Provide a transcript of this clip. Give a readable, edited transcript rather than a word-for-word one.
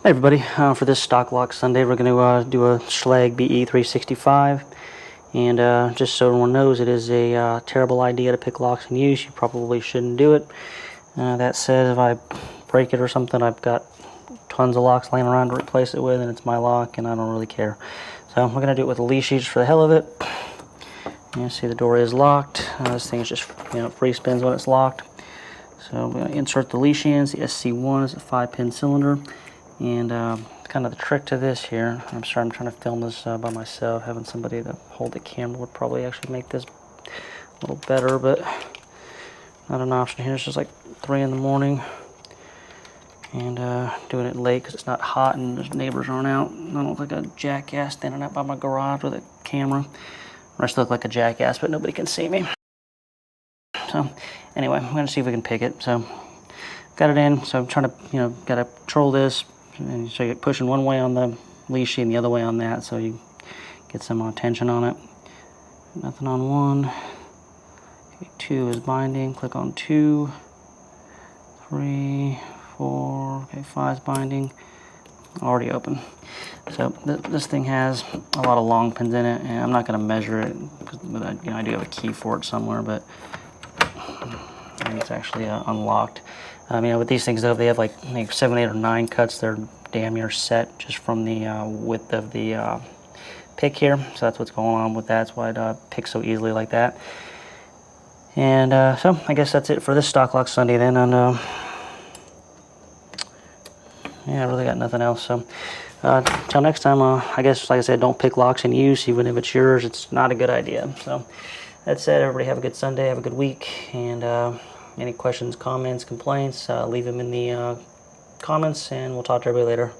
Hey everybody, for this Stock Lock Sunday we're going to do a Schlage BE365, and just so everyone knows, it is a terrible idea to pick locks in use. You probably shouldn't do it. That said, if I break it or something, I've got tons of locks laying around to replace it with, and it's my lock and I don't really care. So we're going to do it with a Lishi just for the hell of it. You see the door is locked. This thing is just, free spins when it's locked. So I'm going to insert the Lishi in. The SC1 is a 5-pin cylinder. And kind of the trick to this here, I'm sorry I'm trying to film this by myself. Having somebody to hold the camera would probably actually make this a little better, but not an option here. It's just like 3 in the morning, and doing it late because it's not hot and the neighbors aren't out. I don't look like a jackass standing out by my garage with a camera. Or I still look like a jackass, but nobody can see me. So anyway, I'm going to see if we can pick it. So got it in, so I'm trying to, got to control this. And so you're pushing one way on the Lishi and the other way on that, so you get some tension on it. Nothing on 1. Okay, 2 is binding. Click on 2. 3, 4. Okay, 5 is binding. Already open. So this thing has a lot of long pins in it, and I'm not going to measure it because I do have a key for it somewhere, but it's actually unlocked. With these things though, if they have like 7, 8, or 9 cuts, they're damn near set just from the width of the pick here. So that's what's going on with that. That's why it picks so easily like that. And so I guess that's it for this Stock Lock Sunday then. And yeah, I really got nothing else. So till next time, I guess, like I said, don't pick locks in use. Even if it's yours, it's not a good idea. So that said, everybody have a good Sunday, have a good week, and any questions, comments, complaints, leave them in the comments, and we'll talk to everybody later.